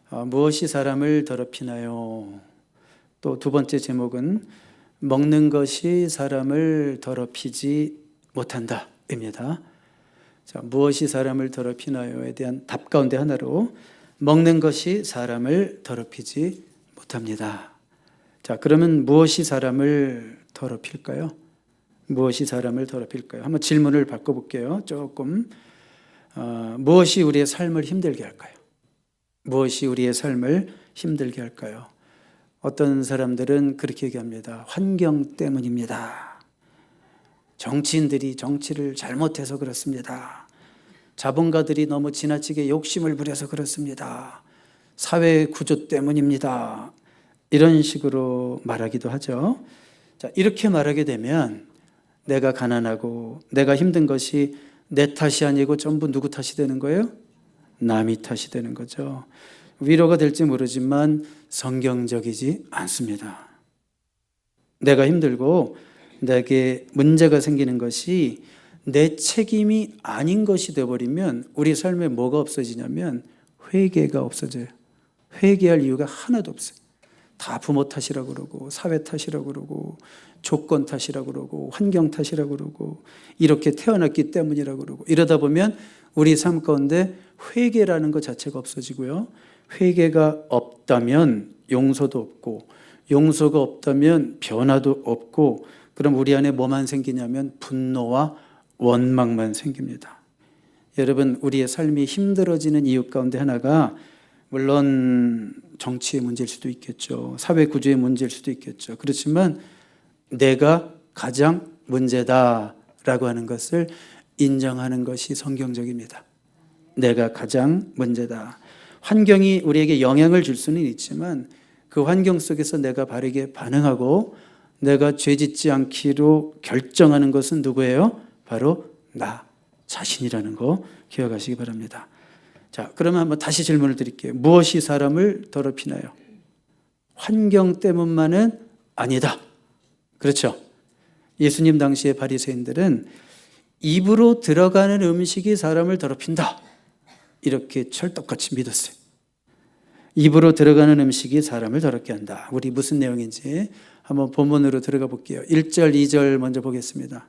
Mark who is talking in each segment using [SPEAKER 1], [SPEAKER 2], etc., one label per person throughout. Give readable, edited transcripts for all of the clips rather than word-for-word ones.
[SPEAKER 1] 무엇이 사람을 더럽히나요? 또 두 번째 제목은 먹는 것이 사람을 더럽히지 못한다 입니다. 자, 무엇이 사람을 더럽히나요에 대한 답 가운데 하나로 먹는 것이 사람을 더럽히지 못합니다. 자, 그러면 무엇이 사람을 더럽힐까요? 무엇이 사람을 더럽힐까요? 한번 질문을 바꿔볼게요. 조금 무엇이 우리의 삶을 힘들게 할까요? 무엇이 우리의 삶을 힘들게 할까요? 어떤 사람들은 그렇게 얘기합니다. 환경 때문입니다. 정치인들이 정치를 잘못해서 그렇습니다. 자본가들이 너무 지나치게 욕심을 부려서 그렇습니다. 사회 구조 때문입니다. 이런 식으로 말하기도 하죠. 자, 이렇게 말하게 되면 내가 가난하고 내가 힘든 것이 내 탓이 아니고 전부 누구 탓이 되는 거예요? 남이 탓이 되는 거죠. 위로가 될지 모르지만 성경적이지 않습니다. 내가 힘들고 내게 문제가 생기는 것이 내 책임이 아닌 것이 되어버리면 우리 삶에 뭐가 없어지냐면 회개가 없어져요. 회개할 이유가 하나도 없어요. 다 부모 탓이라고 그러고 사회 탓이라고 그러고 조건 탓이라고 그러고 환경 탓이라고 그러고 이렇게 태어났기 때문이라고 그러고 이러다 보면 우리 삶 가운데 회개라는 것 자체가 없어지고요. 회개가 없다면 용서도 없고 용서가 없다면 변화도 없고 그럼 우리 안에 뭐만 생기냐면 분노와 원망만 생깁니다. 여러분, 우리의 삶이 힘들어지는 이유 가운데 하나가 물론 정치의 문제일 수도 있겠죠. 사회 구조의 문제일 수도 있겠죠. 그렇지만 내가 가장 문제다라고 하는 것을 인정하는 것이 성경적입니다. 내가 가장 문제다. 환경이 우리에게 영향을 줄 수는 있지만 그 환경 속에서 내가 바르게 반응하고 내가 죄짓지 않기로 결정하는 것은 누구예요? 바로 나 자신이라는 거 기억하시기 바랍니다. 자, 그러면 한번 다시 질문을 드릴게요. 무엇이 사람을 더럽히나요? 환경 때문만은 아니다. 그렇죠? 예수님 당시의 바리새인들은 입으로 들어가는 음식이 사람을 더럽힌다. 이렇게 철떡같이 믿었어요. 입으로 들어가는 음식이 사람을 더럽게 한다. 우리 무슨 내용인지 한번 본문으로 들어가 볼게요. 1절, 2절 먼저 보겠습니다.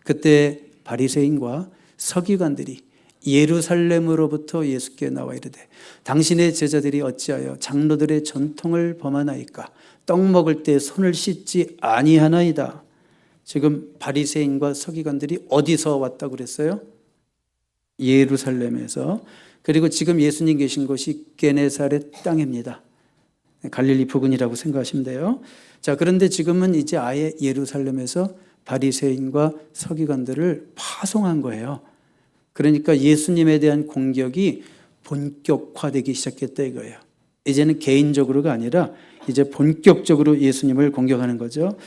[SPEAKER 1] 그때 바리새인과 서기관들이 예루살렘으로부터 예수께 나와 이르되 당신의 제자들이 어찌하여 장로들의 전통을 범하나이까? 떡 먹을 때 손을 씻지 아니하나이다. 지금 바리새인과 서기관들이 어디서 왔다고 그랬어요? 예루살렘에서. 그리고 지금 예수님 계신 곳이 게네사렛 땅입니다. 갈릴리 부근이라고 생각하시면 돼요. 자, 그런데 지금은 이제 아예 예루살렘에서 바리새인과 서기관들을 파송한 거예요. 그러니까 예수님에 대한 공격이 본격화되기 시작했다 이거예요. 이제는 개인적으로가 아니라 이제 본격적으로 예수님을 공격하는 거죠.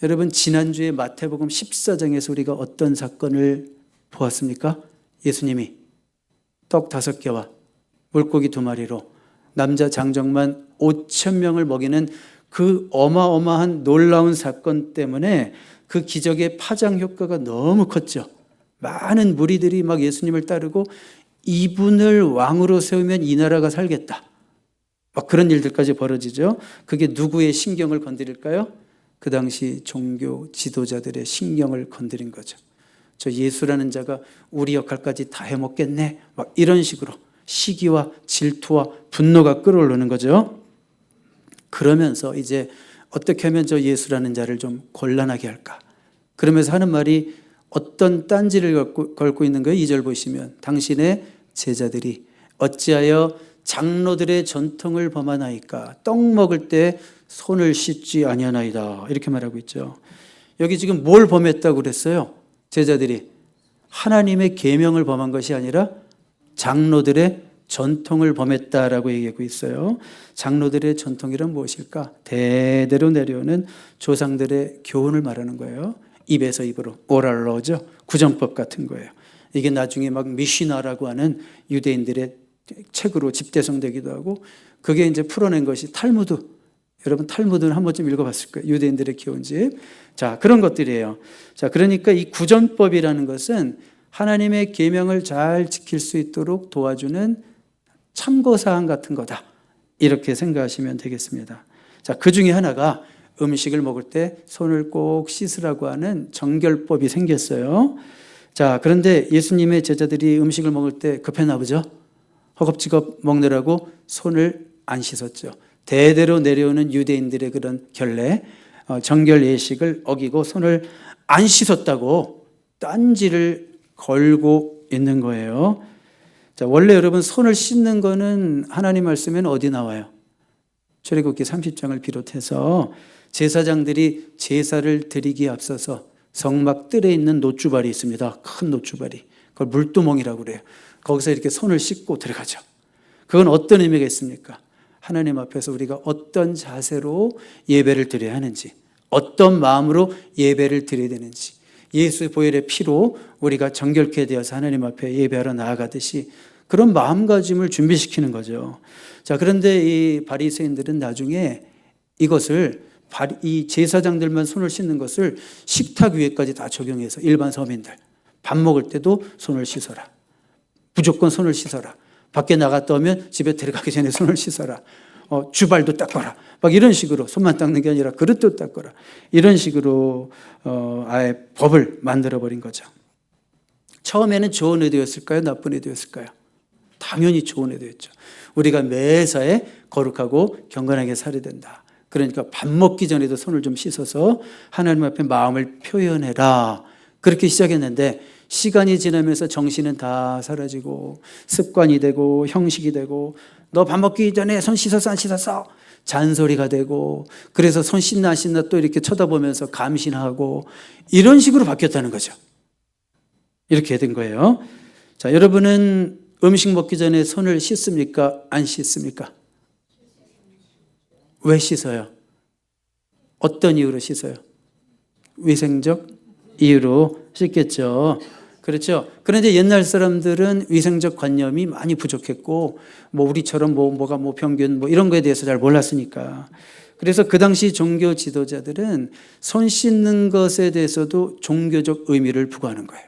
[SPEAKER 1] 여러분, 지난주에 마태복음 14장에서 우리가 어떤 사건을 보았습니까? 예수님이 떡 5개와 물고기 2마리로 남자 장정만 5,000명을 먹이는 그 어마어마한 놀라운 사건 때문에 그 기적의 파장 효과가 너무 컸죠. 많은 무리들이 막 예수님을 따르고 이분을 왕으로 세우면 이 나라가 살겠다. 막 그런 일들까지 벌어지죠. 그게 누구의 신경을 건드릴까요? 그 당시 종교 지도자들의 신경을 건드린 거죠. 저 예수라는 자가 우리 역할까지 다 해먹겠네. 막 이런 식으로 시기와 질투와 분노가 끌어오르는 거죠. 그러면서 이제 어떻게 하면 저 예수라는 자를 좀 곤란하게 할까? 그러면서 하는 말이 어떤 딴지를 걸고 있는 거예요? 2절 보시면 당신의 제자들이 어찌하여 장로들의 전통을 범하나이까? 떡 먹을 때 손을 씻지 아니하나이다. 이렇게 말하고 있죠. 여기 지금 뭘 범했다고 그랬어요? 제자들이 하나님의 계명을 범한 것이 아니라 장로들의 전통을 범했다라고 얘기하고 있어요. 장로들의 전통이란 무엇일까? 대대로 내려오는 조상들의 교훈을 말하는 거예요. 입에서 입으로 오랄로죠. 구전법 같은 거예요. 이게 나중에 막 미시나라고 하는 유대인들의 책으로 집대성되기도 하고 그게 이제 풀어낸 것이 탈무드. 여러분 탈무드는 한 번쯤 읽어봤을 거예요. 유대인들의 교훈집. 자, 그런 것들이에요. 자, 그러니까 이 구전법이라는 것은 하나님의 계명을 잘 지킬 수 있도록 도와주는 참고사항 같은 거다. 이렇게 생각하시면 되겠습니다. 자, 그 중에 하나가 음식을 먹을 때 손을 꼭 씻으라고 하는 정결법이 생겼어요. 자, 그런데 예수님의 제자들이 음식을 먹을 때 급했나 보죠? 허겁지겁 먹느라고 손을 안 씻었죠. 대대로 내려오는 유대인들의 그런 결례, 정결 예식을 어기고 손을 안 씻었다고 딴지를 걸고 있는 거예요. 자, 원래 여러분 손을 씻는 거는 하나님 말씀에는 어디 나와요? 출애굽기 30장을 비롯해서 제사장들이 제사를 드리기에 앞서서 성막 뜰에 있는 노주발이 있습니다. 큰 노주발이. 그걸 물두멍이라고 그래요. 거기서 이렇게 손을 씻고 들어가죠. 그건 어떤 의미가 있습니까? 하나님 앞에서 우리가 어떤 자세로 예배를 드려야 하는지, 어떤 마음으로 예배를 드려야 되는지, 예수의 보혈의 피로 우리가 정결케 되어서 하나님 앞에 예배하러 나아가듯이 그런 마음가짐을 준비시키는 거죠. 자, 그런데 이 바리새인들은 나중에 이것을 이 제사장들만 손을 씻는 것을 식탁 위에까지 다 적용해서 일반 서민들 밥 먹을 때도 손을 씻어라. 무조건 손을 씻어라. 밖에 나갔다 오면 집에 들어가기 전에 손을 씻어라. 주발도 닦아라. 막 이런 식으로 손만 닦는 게 아니라 그릇도 닦아라. 이런 식으로 아예 법을 만들어버린 거죠. 처음에는 좋은 의도였을까요? 나쁜 의도였을까요? 당연히 좋은 의도였죠. 우리가 매사에 거룩하고 경건하게 살아야 된다. 그러니까 밥 먹기 전에도 손을 좀 씻어서 하나님 앞에 마음을 표현해라. 그렇게 시작했는데 시간이 지나면서 정신은 다 사라지고 습관이 되고 형식이 되고 너 밥 먹기 전에 손 씻었어 안 씻었어? 잔소리가 되고 그래서 손 씻나 안 씻나 또 이렇게 쳐다보면서 감신하고 이런 식으로 바뀌었다는 거죠. 이렇게 된 거예요. 자, 여러분은 음식 먹기 전에 손을 씻습니까? 안 씻습니까? 왜 씻어요? 어떤 이유로 씻어요? 위생적 이유로 씻겠죠. 그렇죠. 그런데 옛날 사람들은 위생적 관념이 많이 부족했고, 우리처럼 뭐가 병균 이런 거에 대해서 잘 몰랐으니까. 그래서 그 당시 종교 지도자들은 손 씻는 것에 대해서도 종교적 의미를 부과하는 거예요.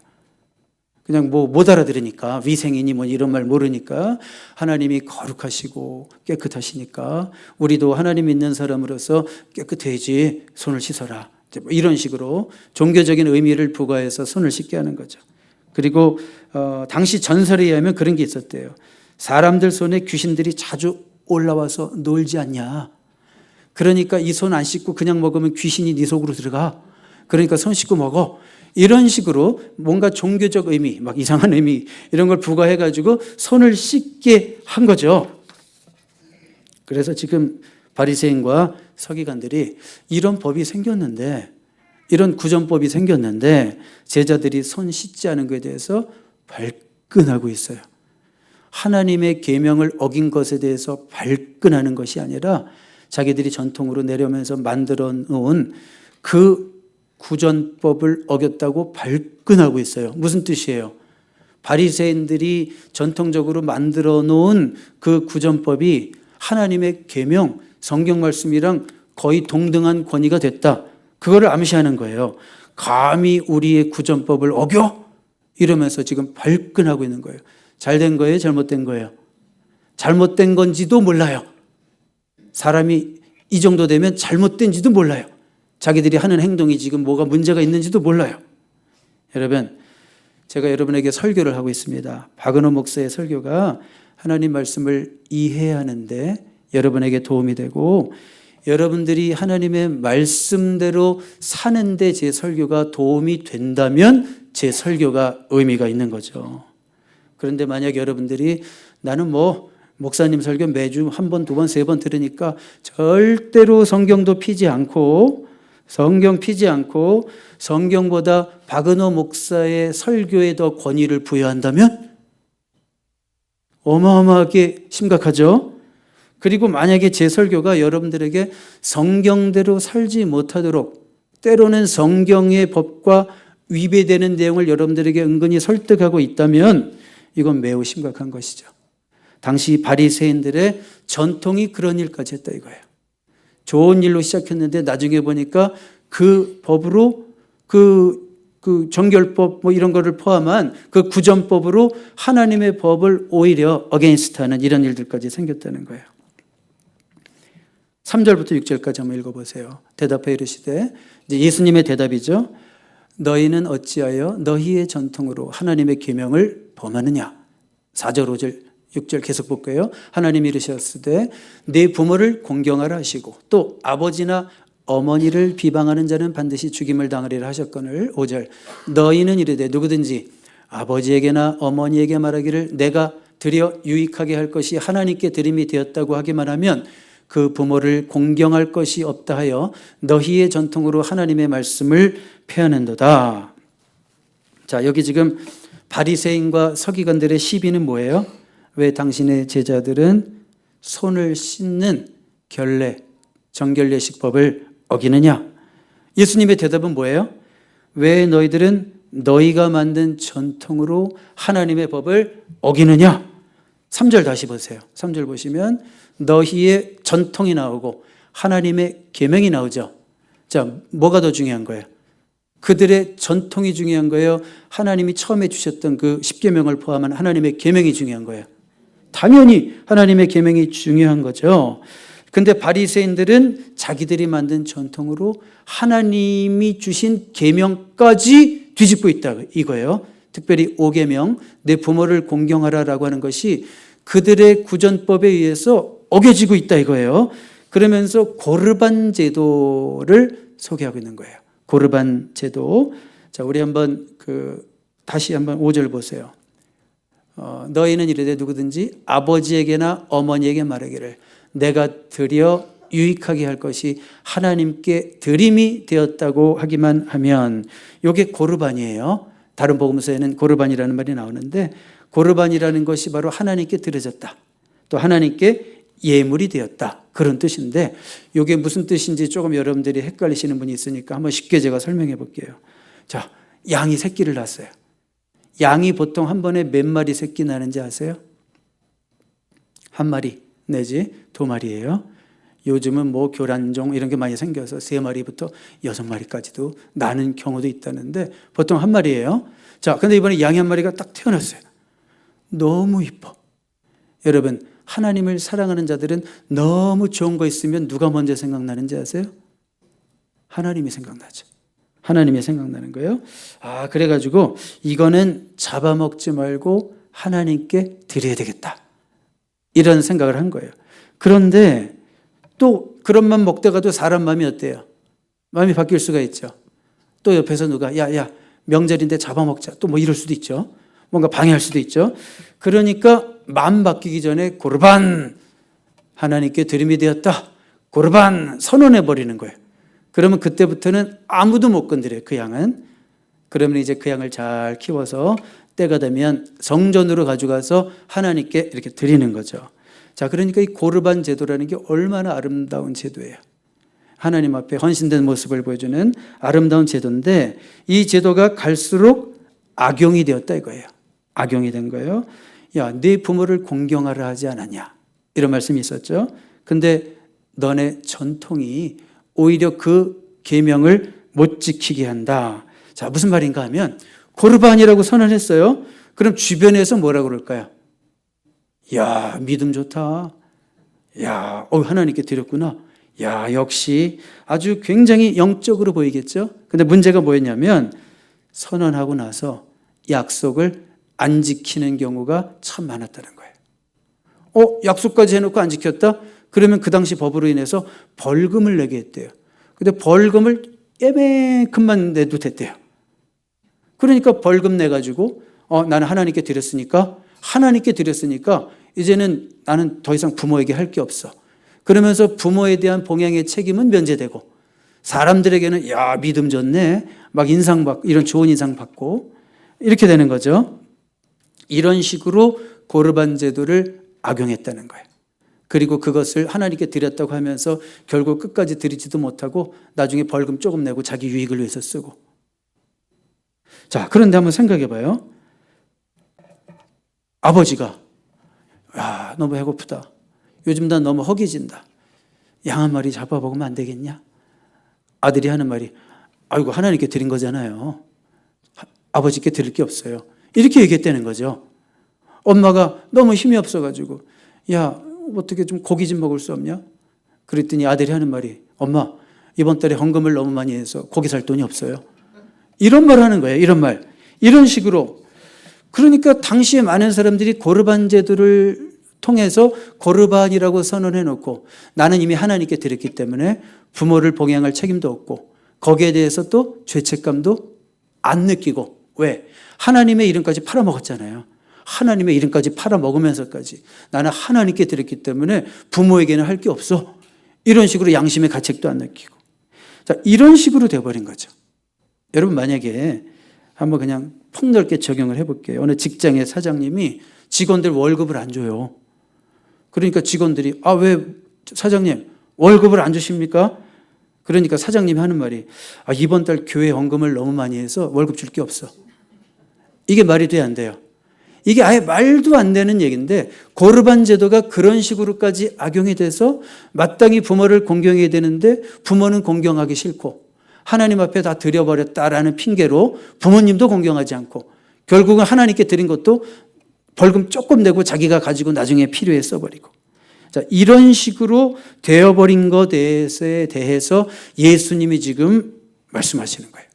[SPEAKER 1] 그냥 못 알아들으니까, 위생이니 이런 말 모르니까, 하나님이 거룩하시고 깨끗하시니까 우리도 하나님 믿는 사람으로서 깨끗해야지 손을 씻어라. 이런 식으로 종교적인 의미를 부과해서 손을 씻게 하는 거죠. 그리고 당시 전설에 의하면 그런 게 있었대요. 사람들 손에 귀신들이 자주 올라와서 놀지 않냐. 그러니까 이 손 안 씻고 그냥 먹으면 귀신이 네 속으로 들어가. 그러니까 손 씻고 먹어. 이런 식으로 뭔가 종교적 의미, 이상한 의미 이런 걸 부과해가지고 손을 씻게 한 거죠. 그래서 지금 바리새인과 서기관들이 이런 법이 생겼는데, 이런 구전법이 생겼는데 제자들이 손 씻지 않은 것에 대해서 발끈하고 있어요. 하나님의 계명을 어긴 것에 대해서 발끈하는 것이 아니라 자기들이 전통으로 내려오면서 만들어 놓은 그 구전법을 어겼다고 발끈하고 있어요. 무슨 뜻이에요? 바리새인들이 전통적으로 만들어 놓은 그 구전법이 하나님의 계명, 성경 말씀이랑 거의 동등한 권위가 됐다. 그거를 암시하는 거예요. 감히 우리의 구전법을 어겨? 이러면서 지금 발끈하고 있는 거예요. 잘된 거예요? 잘못된 거예요? 잘못된 건지도 몰라요. 사람이 이 정도 되면 잘못된지도 몰라요. 자기들이 하는 행동이 지금 뭐가 문제가 있는지도 몰라요. 여러분, 제가 여러분에게 설교를 하고 있습니다. 박은호 목사의 설교가 하나님 말씀을 이해하는데 여러분에게 도움이 되고, 여러분들이 하나님의 말씀대로 사는데 제 설교가 도움이 된다면 제 설교가 의미가 있는 거죠. 그런데 만약 여러분들이 나는 목사님 설교 매주 한 번, 두 번, 세 번 들으니까 절대로 성경도 피지 않고 성경보다 박은호 목사의 설교에 더 권위를 부여한다면 어마어마하게 심각하죠. 그리고 만약에 제 설교가 여러분들에게 성경대로 살지 못하도록, 때로는 성경의 법과 위배되는 내용을 여러분들에게 은근히 설득하고 있다면 이건 매우 심각한 것이죠. 당시 바리새인들의 전통이 그런 일까지 했다 이거예요. 좋은 일로 시작했는데 나중에 보니까 그 법으로 그 정결법 이런 거를 포함한 그 구전법으로 하나님의 법을 오히려 어게인스트하는 이런 일들까지 생겼다는 거예요. 3절부터 6절까지 한번 읽어보세요. 대답하여 이르시되, 이제 예수님의 대답이죠. 너희는 어찌하여 너희의 전통으로 하나님의 계명을 범하느냐. 4절, 5절, 6절 계속 볼게요. 하나님이 이르셨으되 네 부모를 공경하라 하시고 또 아버지나 어머니를 비방하는 자는 반드시 죽임을 당하리라 하셨거늘. 5절, 너희는 이르되 누구든지 아버지에게나 어머니에게 말하기를 내가 드려 유익하게 할 것이 하나님께 드림이 되었다고 하기만 하면 그 부모를 공경할 것이 없다 하여 너희의 전통으로 하나님의 말씀을 폐하는도다. 자, 여기 지금 바리새인과 서기관들의 시비는 뭐예요? 왜 당신의 제자들은 손을 씻는 결례, 정결례식법을 어기느냐? 예수님의 대답은 뭐예요? 왜 너희들은 너희가 만든 전통으로 하나님의 법을 어기느냐? 3절 다시 보세요. 3절 보시면 너희의 전통이 나오고 하나님의 계명이 나오죠. 자, 뭐가 더 중요한 거예요? 그들의 전통이 중요한 거예요? 하나님이 처음에 주셨던 그 십계명을 포함한 하나님의 계명이 중요한 거예요? 당연히 하나님의 계명이 중요한 거죠. 근데 바리새인들은 자기들이 만든 전통으로 하나님이 주신 계명까지 뒤집고 있다 이거예요. 특별히 5계명, 내 부모를 공경하라라고 하는 것이 그들의 구전법에 의해서 어겨지고 있다 이거예요. 그러면서 고르반 제도를 소개하고 있는 거예요. 고르반 제도. 자, 우리 한번 다시 한번 5절 보세요. 너희는 이르되 누구든지 아버지에게나 어머니에게 말하기를 내가 드려 유익하게 할 것이 하나님께 드림이 되었다고 하기만 하면, 이게 고르반이에요. 다른 복음서에는 고르반이라는 말이 나오는데, 고르반이라는 것이 바로 하나님께 드려졌다, 또 하나님께 예물이 되었다, 그런 뜻인데, 이게 무슨 뜻인지 조금 여러분들이 헷갈리시는 분이 있으니까 한번 쉽게 제가 설명해 볼게요. 자, 양이 새끼를 낳았어요. 양이 보통 한 번에 몇 마리 새끼 나는지 아세요? 한 마리 내지 두 마리예요. 요즘은 뭐 교란종 이런 게 많이 생겨서 3마리부터 6마리까지도 나는 경우도 있다는데 보통 한 마리예요. 자, 근데 이번에 양이 한 마리가 딱 태어났어요. 너무 이뻐. 여러분, 하나님을 사랑하는 자들은 너무 좋은 거 있으면 누가 먼저 생각나는지 아세요? 하나님이 생각나죠. 하나님이 생각나는 거예요. 아, 그래가지고 이거는 잡아먹지 말고 하나님께 드려야 되겠다, 이런 생각을 한 거예요. 그런데 또 그런만 먹다가도 사람 마음이 어때요? 마음이 바뀔 수가 있죠. 또 옆에서 누가 야 명절인데 잡아먹자, 또 뭐 이럴 수도 있죠. 뭔가 방해할 수도 있죠. 그러니까 마음 바뀌기 전에 고르반, 하나님께 드림이 되었다, 고르반 선언해 버리는 거예요. 그러면 그때부터는 아무도 못 건드려요, 그 양은. 그러면 이제 그 양을 잘 키워서 때가 되면 성전으로 가져가서 하나님께 이렇게 드리는 거죠. 자, 그러니까 이 고르반 제도라는 게 얼마나 아름다운 제도예요. 하나님 앞에 헌신된 모습을 보여주는 아름다운 제도인데, 이 제도가 갈수록 악용이 되었다 이거예요. 악용이 된 거예요. 야, 네 부모를 공경하라 하지 않았냐, 이런 말씀이 있었죠. 근데 너네 전통이 오히려 그 계명을 못 지키게 한다. 자, 무슨 말인가 하면 고르반이라고 선언했어요. 그럼 주변에서 뭐라 그럴까요? 야, 믿음 좋다. 야, 하나님께 드렸구나. 야, 역시 아주 굉장히 영적으로 보이겠죠. 근데 문제가 뭐였냐면 선언하고 나서 약속을 안 지키는 경우가 참 많았다는 거예요. 약속까지 해놓고 안 지켰다? 그러면 그 당시 법으로 인해서 벌금을 내게 했대요. 근데 벌금을 예매큼만 내도 됐대요. 그러니까 벌금 내가지고 나는 하나님께 드렸으니까 이제는 나는 더 이상 부모에게 할 게 없어. 그러면서 부모에 대한 봉양의 책임은 면제되고, 사람들에게는 야, 믿음 좋네, 막 인상 받고, 이런 좋은 인상 받고, 이렇게 되는 거죠. 이런 식으로 고르반 제도를 악용했다는 거예요. 그리고 그것을 하나님께 드렸다고 하면서 결국 끝까지 드리지도 못하고 나중에 벌금 조금 내고 자기 유익을 위해서 쓰고. 자, 그런데 한번 생각해 봐요. 아버지가 야, 너무 배고프다, 요즘 난 너무 허기진다, 양 한 마리 잡아먹으면 안 되겠냐? 아들이 하는 말이 아이고, 하나님께 드린 거잖아요, 아버지께 드릴 게 없어요, 이렇게 얘기했다는 거죠. 엄마가 너무 힘이 없어가지고 야, 어떻게 좀 고기 좀 먹을 수 없냐? 그랬더니 아들이 하는 말이 엄마 이번 달에 헌금을 너무 많이 해서 고기 살 돈이 없어요. 이런 말 하는 거예요. 이런 말. 이런 식으로. 그러니까 당시에 많은 사람들이 고르반 제도를 통해서 고르반이라고 선언해 놓고 나는 이미 하나님께 드렸기 때문에 부모를 봉양할 책임도 없고 거기에 대해서 또 죄책감도 안 느끼고 왜? 하나님의 이름까지 팔아먹었잖아요. 하나님의 이름까지 팔아먹으면서까지 나는 하나님께 드렸기 때문에 부모에게는 할 게 없어. 이런 식으로 양심의 가책도 안 느끼고. 자, 이런 식으로 돼버린 거죠. 여러분 만약에 한번 그냥 폭넓게 적용을 해볼게요. 어느 직장의 사장님이 직원들 월급을 안 줘요. 그러니까 직원들이 왜 사장님 월급을 안 주십니까? 그러니까 사장님이 하는 말이 이번 달 교회 헌금을 너무 많이 해서 월급 줄 게 없어. 이게 말이 돼야 안 돼요. 이게 아예 말도 안 되는 얘기인데 고르반 제도가 그런 식으로까지 악용이 돼서 마땅히 부모를 공경해야 되는데 부모는 공경하기 싫고 하나님 앞에 다 드려버렸다라는 핑계로 부모님도 공경하지 않고 결국은 하나님께 드린 것도 벌금 조금 내고 자기가 가지고 나중에 필요해 써버리고. 자, 이런 식으로 되어버린 것에 대해서 예수님이 지금 말씀하시는 거예요.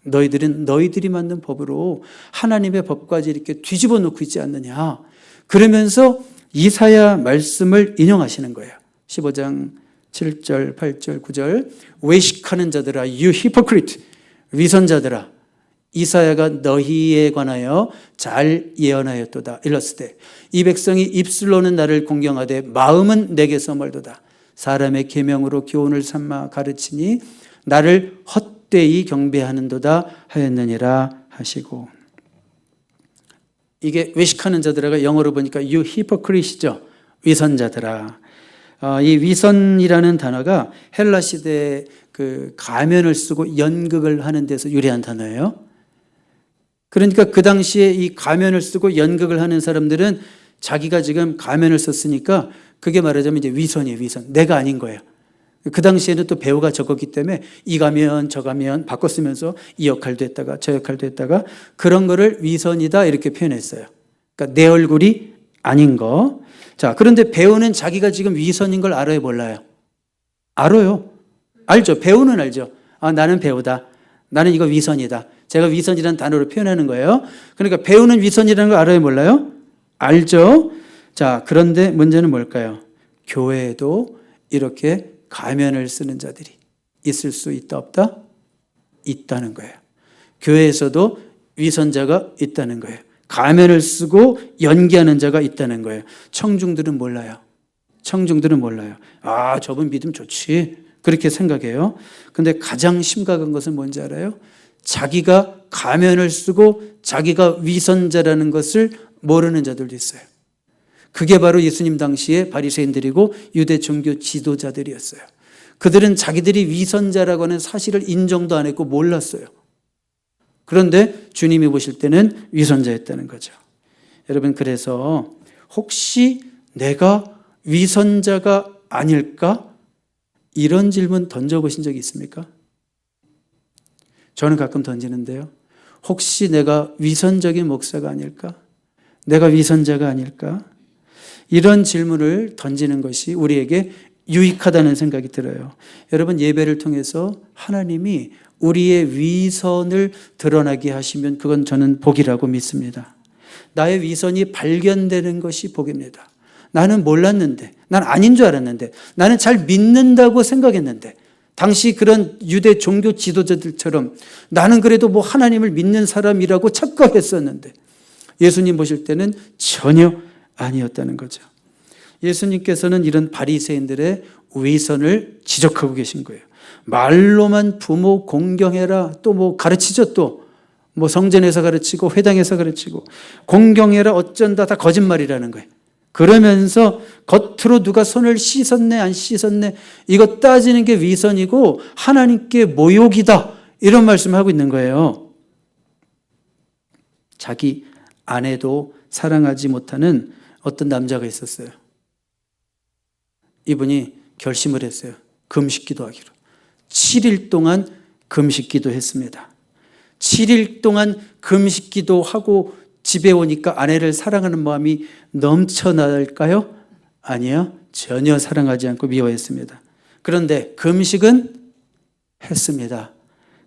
[SPEAKER 1] 너희들은 너희들이 만든 법으로 하나님의 법까지 이렇게 뒤집어 놓고 있지 않느냐. 그러면서 이사야 말씀을 인용하시는 거예요. 15장 7절, 8절, 9절. 외식하는 자들아, you hypocrite, 위선자들아. 이사야가 너희에 관하여 잘 예언하였도다. 일렀으되 이 백성이 입술로는 나를 공경하되 마음은 내게서 멀도다. 사람의 계명으로 교훈을 삼아 가르치니 나를 헛되이 경배하는도다 하였느니라 하시고. 이게 외식하는 자들아가 영어로 보니까 you hypocrite이죠. 위선자들아. 이 위선이라는 단어가 헬라 시대에 그 가면을 쓰고 연극을 하는 데서 유래한 단어예요. 그러니까 그 당시에 이 가면을 쓰고 연극을 하는 사람들은 자기가 지금 가면을 썼으니까 그게 말하자면 이제 위선이에요, 위선. 내가 아닌 거예요. 그 당시에는 또 배우가 적었기 때문에 이 가면 저 가면 바꿔 쓰면서 이 역할도 했다가 저 역할도 했다가 그런 거를 위선이다 이렇게 표현했어요. 그러니까 내 얼굴이 아닌 거. 자, 그런데 배우는 자기가 지금 위선인 걸 알아요, 몰라요? 알아요. 알죠. 배우는 알죠. 나는 배우다. 나는 이거 위선이다. 제가 위선이라는 단어로 표현하는 거예요. 그러니까 배우는 위선이라는 걸 알아요, 몰라요? 알죠. 자, 그런데 문제는 뭘까요? 교회에도 이렇게 가면을 쓰는 자들이 있을 수 있다, 없다? 있다는 거예요. 교회에서도 위선자가 있다는 거예요. 가면을 쓰고 연기하는 자가 있다는 거예요. 청중들은 몰라요. 청중들은 몰라요. 저분 믿음 좋지. 그렇게 생각해요. 근데 가장 심각한 것은 뭔지 알아요? 자기가 가면을 쓰고 자기가 위선자라는 것을 모르는 자들도 있어요. 그게 바로 예수님 당시에 바리새인들이고 유대 종교 지도자들이었어요. 그들은 자기들이 위선자라고 하는 사실을 인정도 안 했고 몰랐어요. 그런데 주님이 보실 때는 위선자였다는 거죠. 여러분, 그래서 혹시 내가 위선자가 아닐까? 이런 질문 던져보신 적이 있습니까? 저는 가끔 던지는데요. 혹시 내가 위선적인 목사가 아닐까? 내가 위선자가 아닐까? 이런 질문을 던지는 것이 우리에게 유익하다는 생각이 들어요. 여러분, 예배를 통해서 하나님이 우리의 위선을 드러나게 하시면 그건 저는 복이라고 믿습니다. 나의 위선이 발견되는 것이 복입니다. 나는 몰랐는데, 난 아닌 줄 알았는데, 나는 잘 믿는다고 생각했는데, 당시 그런 유대 종교 지도자들처럼 나는 그래도 뭐 하나님을 믿는 사람이라고 착각했었는데 예수님 보실 때는 전혀 아니었다는 거죠. 예수님께서는 이런 바리새인들의 위선을 지적하고 계신 거예요. 말로만 부모 공경해라, 또 뭐 가르치죠, 또 뭐 성전에서 가르치고 회당에서 가르치고 공경해라 어쩐다, 다 거짓말이라는 거예요. 그러면서 겉으로 누가 손을 씻었네 안 씻었네 이거 따지는 게 위선이고 하나님께 모욕이다, 이런 말씀을 하고 있는 거예요. 자기 아내도 사랑하지 못하는 어떤 남자가 있었어요. 이분이 결심을 했어요. 금식기도 하기로. 7일 동안 금식기도 했습니다. 7일 동안 금식기도 하고 집에 오니까 아내를 사랑하는 마음이 넘쳐날까요? 아니요. 전혀 사랑하지 않고 미워했습니다. 그런데 금식은 했습니다.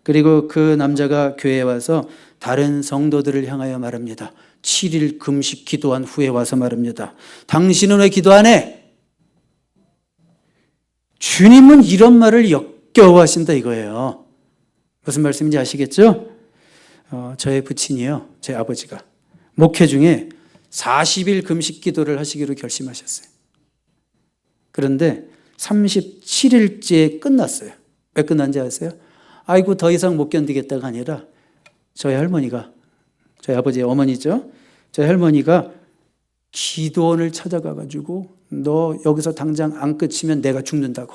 [SPEAKER 1] 그리고 그 남자가 교회에 와서 다른 성도들을 향하여 말합니다. 7일 금식 기도한 후에 와서 말합니다. 당신은 왜 기도 안 해? 주님은 이런 말을 역겨워하신다 이거예요. 무슨 말씀인지 아시겠죠? 저의 부친이요. 제 아버지가 목회 중에 40일 금식 기도를 하시기로 결심하셨어요. 그런데 37일째 끝났어요. 왜 끝난지 아세요? 아이고 더 이상 못 견디겠다가 아니라 저희 할머니가, 저희 아버지의 어머니죠. 저희 할머니가 기도원을 찾아가가지고 너 여기서 당장 안 끝이면 내가 죽는다고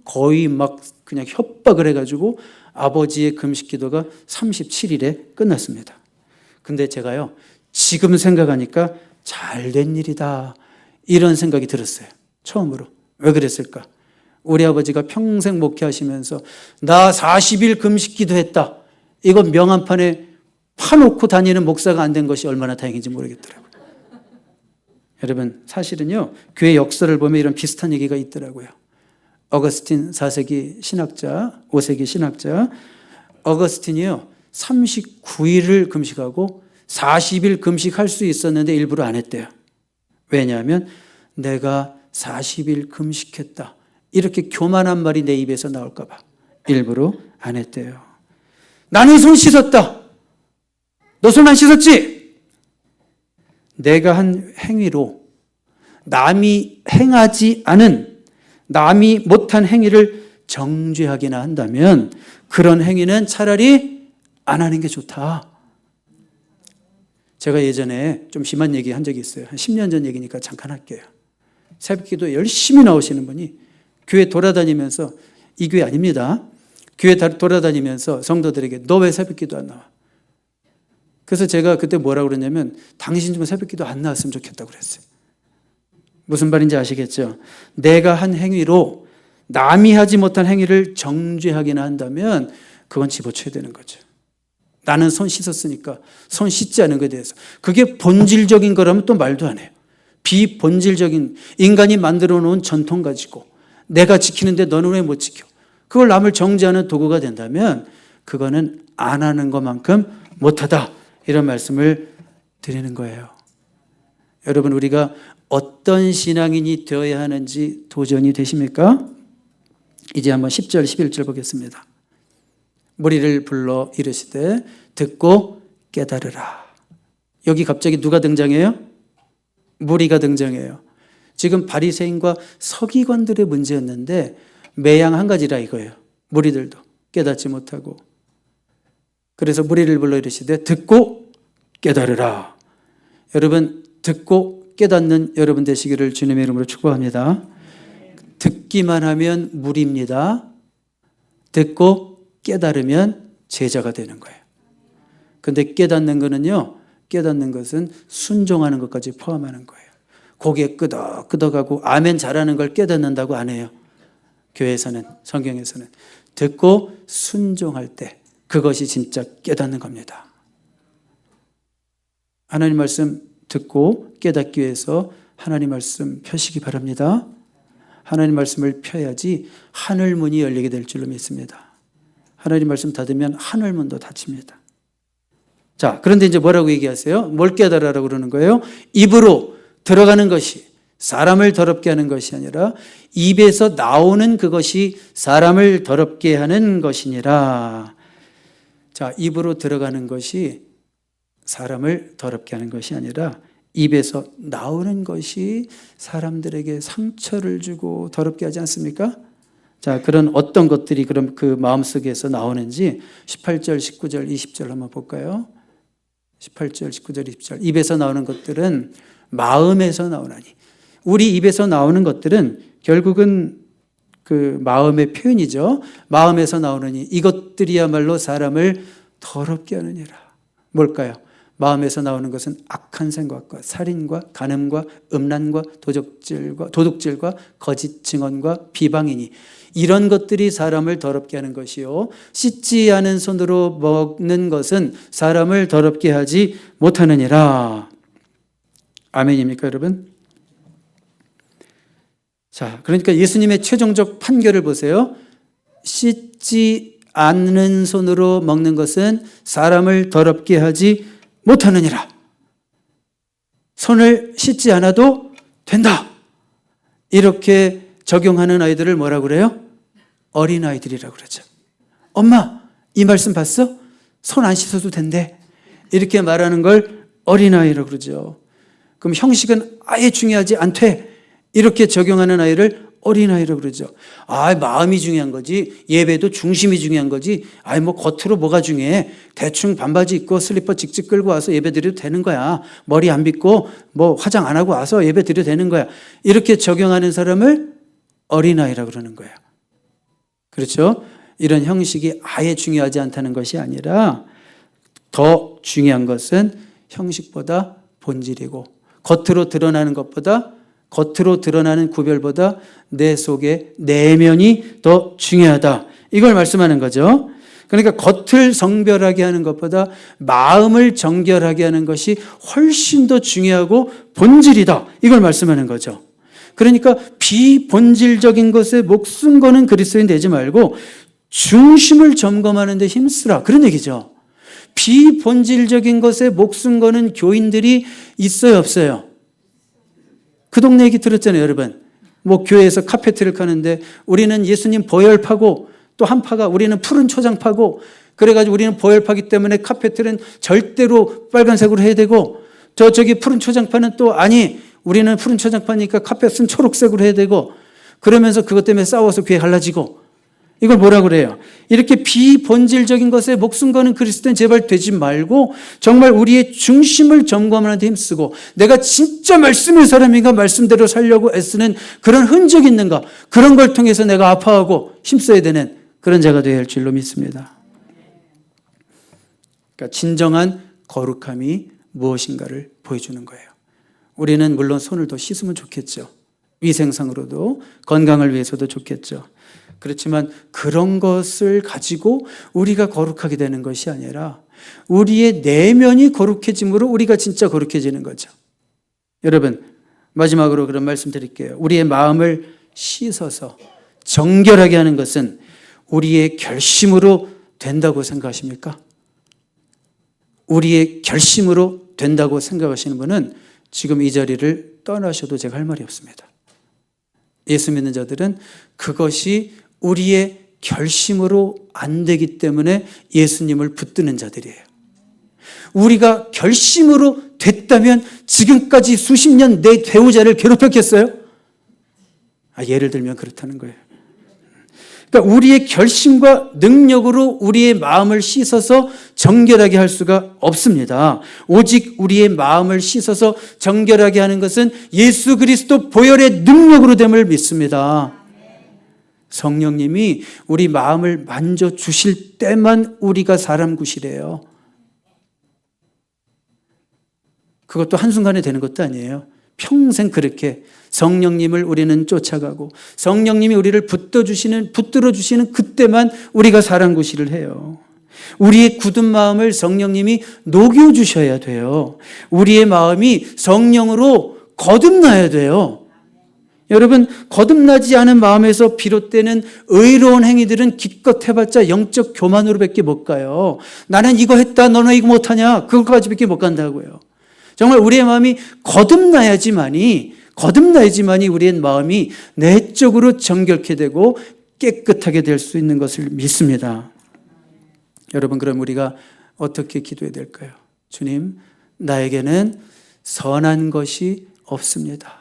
[SPEAKER 1] 거의 막 그냥 협박을 해가지고 아버지의 금식 기도가 37일에 끝났습니다. 근데 제가요 지금 생각하니까 잘된 일이다 이런 생각이 들었어요. 처음으로. 왜 그랬을까? 우리 아버지가 평생 목회하시면서 나 40일 금식 기도했다. 이건 명함판에 파놓고 다니는 목사가 안 된 것이 얼마나 다행인지 모르겠더라고요. 여러분 사실은요 교회 역사를 보면 이런 비슷한 얘기가 있더라고요. 어거스틴 4세기 신학자, 5세기 신학자 어거스틴이요 39일을 금식하고 40일 금식할 수 있었는데 일부러 안 했대요. 왜냐하면 내가 40일 금식했다 이렇게 교만한 말이 내 입에서 나올까 봐 일부러 안 했대요. 나는 손 씻었다. 너 손 안 씻었지? 내가 한 행위로 남이 행하지 않은, 남이 못한 행위를 정죄하기나 한다면 그런 행위는 차라리 안 하는 게 좋다. 제가 예전에 좀 심한 얘기 한 적이 있어요. 한 10년 전 얘기니까 잠깐 할게요. 새벽기도 열심히 나오시는 분이 교회 돌아다니면서, 이 교회 아닙니다. 교회 돌아다니면서 성도들에게 너 왜 새벽기도 안 나와? 그래서 제가 그때 뭐라고 그랬냐면 당신 좀 새벽기도 안 나왔으면 좋겠다고 그랬어요. 무슨 말인지 아시겠죠? 내가 한 행위로 남이 하지 못한 행위를 정죄하기나 한다면 그건 집어쳐야 되는 거죠. 나는 손 씻었으니까 손 씻지 않은 것에 대해서 그게 본질적인 거라면 또 말도 안 해요. 비본질적인 인간이 만들어 놓은 전통 가지고 내가 지키는데 너는 왜 못 지켜? 그걸 남을 정죄하는 도구가 된다면 그거는 안 하는 것만큼 못하다 이런 말씀을 드리는 거예요. 여러분 우리가 어떤 신앙인이 되어야 하는지 도전이 되십니까? 이제 한번 10절 11절 보겠습니다. 무리를 불러 이르시되 듣고 깨달으라. 여기 갑자기 누가 등장해요? 무리가 등장해요. 지금 바리새인과 서기관들의 문제였는데 매양 한 가지라 이거예요. 무리들도 깨닫지 못하고. 그래서 무리를 불러 이르시되 듣고 깨달으라. 여러분 듣고 깨닫는 여러분 되시기를 주님의 이름으로 축복합니다. 듣기만 하면 무리입니다. 듣고 깨달으면 제자가 되는 거예요. 근데 깨닫는 거는요, 깨닫는 것은 순종하는 것까지 포함하는 거예요. 고개 끄덕끄덕하고 아멘 잘하는 걸 깨닫는다고 안 해요. 교회에서는, 성경에서는. 듣고 순종할 때 그것이 진짜 깨닫는 겁니다. 하나님 말씀 듣고 깨닫기 위해서 하나님 말씀 펴시기 바랍니다. 하나님 말씀을 펴야지 하늘 문이 열리게 될 줄로 믿습니다. 하나님 말씀 닫으면 하늘 문도 닫힙니다. 자, 그런데 이제 뭐라고 얘기하세요? 뭘 깨달으라고 그러는 거예요? 입으로 들어가는 것이 사람을 더럽게 하는 것이 아니라 입에서 나오는 그것이 사람을 더럽게 하는 것이니라. 자, 입으로 들어가는 것이 사람을 더럽게 하는 것이 아니라 입에서 나오는 것이 사람들에게 상처를 주고 더럽게 하지 않습니까? 자, 그런 어떤 것들이 그럼 그 마음속에서 나오는지 18절, 19절, 20절 한번 볼까요? 18절, 19절, 20절. 입에서 나오는 것들은 마음에서 나오나니. 우리 입에서 나오는 것들은 결국은 그 마음의 표현이죠. 마음에서 나오느니 이것들이야말로 사람을 더럽게 하느니라. 뭘까요? 마음에서 나오는 것은 악한 생각과 살인과 간음과 음란과 도둑질과 거짓 증언과 비방이니 이런 것들이 사람을 더럽게 하는 것이요. 씻지 않은 손으로 먹는 것은 사람을 더럽게 하지 못하느니라. 아멘입니까, 여러분? 자, 그러니까 예수님의 최종적 판결을 보세요. 씻지 않는 손으로 먹는 것은 사람을 더럽게 하지 못하느니라. 손을 씻지 않아도 된다. 이렇게 적용하는 아이들을 뭐라고 그래요? 어린아이들이라고 그러죠. 엄마, 이 말씀 봤어? 손 안 씻어도 된대. 이렇게 말하는 걸 어린아이라고 그러죠. 그럼 형식은 아예 중요하지 않대. 이렇게 적용하는 아이를 어린아이라고 그러죠. 마음이 중요한 거지. 예배도 중심이 중요한 거지. 뭐 겉으로 뭐가 중요해. 대충 반바지 입고 슬리퍼 직접 끌고 와서 예배 드려도 되는 거야. 머리 안 빗고 뭐 화장 안 하고 와서 예배 드려도 되는 거야. 이렇게 적용하는 사람을 어린아이라고 그러는 거예요. 그렇죠? 이런 형식이 아예 중요하지 않다는 것이 아니라 더 중요한 것은 형식보다 본질이고 겉으로 드러나는 구별보다 내 속의 내면이 더 중요하다. 이걸 말씀하는 거죠. 그러니까 겉을 정결하게 하는 것보다 마음을 정결하게 하는 것이 훨씬 더 중요하고 본질이다. 이걸 말씀하는 거죠. 그러니까 비본질적인 것에 목숨 거는 그리스도인 되지 말고 중심을 점검하는 데 힘쓰라. 그런 얘기죠. 비본질적인 것에 목숨 거는 교인들이 있어요, 없어요? 그 동네 얘기 들었잖아요, 여러분. 뭐 교회에서 카페트를 까는데 우리는 예수님 보혈 파고 또 한 파가 우리는 푸른 초장 파고 그래가지고 우리는 보혈 파기 때문에 카페트는 절대로 빨간색으로 해야 되고 저기 푸른 초장 파는 또 아니 우리는 푸른 초장 파니까 카펫은 초록색으로 해야 되고 그러면서 그것 때문에 싸워서 교회 갈라지고 이걸 뭐라고 그래요? 이렇게 비본질적인 것에 목숨 거는 그리스도인 제발 되지 말고 정말 우리의 중심을 점검하는 데 힘쓰고 내가 진짜 말씀의 사람인가 말씀대로 살려고 애쓰는 그런 흔적이 있는가 그런 걸 통해서 내가 아파하고 힘써야 되는 그런 자가 되어야 할 줄로 믿습니다. 그러니까 진정한 거룩함이 무엇인가를 보여주는 거예요. 우리는 물론 손을 더 씻으면 좋겠죠. 위생상으로도 건강을 위해서도 좋겠죠. 그렇지만 그런 것을 가지고 우리가 거룩하게 되는 것이 아니라 우리의 내면이 거룩해짐으로 우리가 진짜 거룩해지는 거죠. 여러분, 마지막으로 그런 말씀 드릴게요. 우리의 마음을 씻어서 정결하게 하는 것은 우리의 결심으로 된다고 생각하십니까? 우리의 결심으로 된다고 생각하시는 분은 지금 이 자리를 떠나셔도 제가 할 말이 없습니다. 예수 믿는 자들은 그것이 우리의 결심으로 안 되기 때문에 예수님을 붙드는 자들이에요. 우리가 결심으로 됐다면 지금까지 수십 년 내 배우자를 괴롭혔겠어요? 예를 들면 그렇다는 거예요. 그러니까 우리의 결심과 능력으로 우리의 마음을 씻어서 정결하게 할 수가 없습니다. 오직 우리의 마음을 씻어서 정결하게 하는 것은 예수 그리스도 보혈의 능력으로 됨을 믿습니다. 성령님이 우리 마음을 만져주실 때만 우리가 사람 구실해요. 그것도 한순간에 되는 것도 아니에요. 평생 그렇게 성령님을 우리는 쫓아가고 성령님이 우리를 붙들어 주시는 그때만 우리가 사람 구실을 해요. 우리의 굳은 마음을 성령님이 녹여주셔야 돼요. 우리의 마음이 성령으로 거듭나야 돼요. 여러분, 거듭나지 않은 마음에서 비롯되는 의로운 행위들은 기껏 해봤자 영적 교만으로밖에 못 가요. 나는 이거 했다, 너는 이거 못하냐, 그것까지밖에 못 간다고요. 정말 우리의 마음이 거듭나야지만이 우리의 마음이 내적으로 정결케 되고 깨끗하게 될 수 있는 것을 믿습니다. 여러분, 그럼 우리가 어떻게 기도해야 될까요? 주님, 나에게는 선한 것이 없습니다.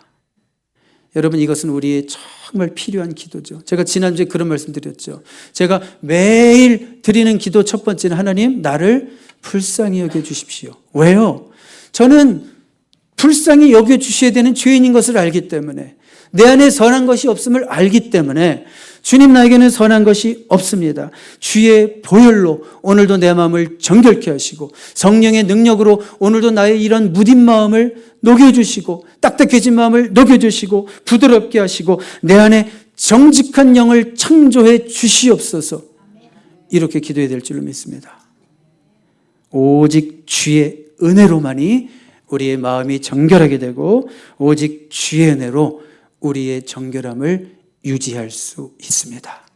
[SPEAKER 1] 여러분, 이것은 우리의 정말 필요한 기도죠. 제가 지난주에 그런 말씀 드렸죠. 제가 매일 드리는 기도 첫 번째는 하나님, 나를 불쌍히 여겨주십시오. 왜요? 저는 불쌍히 여겨주셔야 되는 죄인인 것을 알기 때문에, 내 안에 선한 것이 없음을 알기 때문에 주님, 나에게는 선한 것이 없습니다. 주의 보혈로 오늘도 내 마음을 정결케 하시고 성령의 능력으로 오늘도 나의 이런 무딘 마음을 녹여주시고 딱딱해진 마음을 녹여주시고 부드럽게 하시고 내 안에 정직한 영을 창조해 주시옵소서. 이렇게 기도해야 될 줄로 믿습니다. 오직 주의 은혜로만이 우리의 마음이 정결하게 되고 오직 주의 은혜로 우리의 정결함을 유지할 수 있습니다.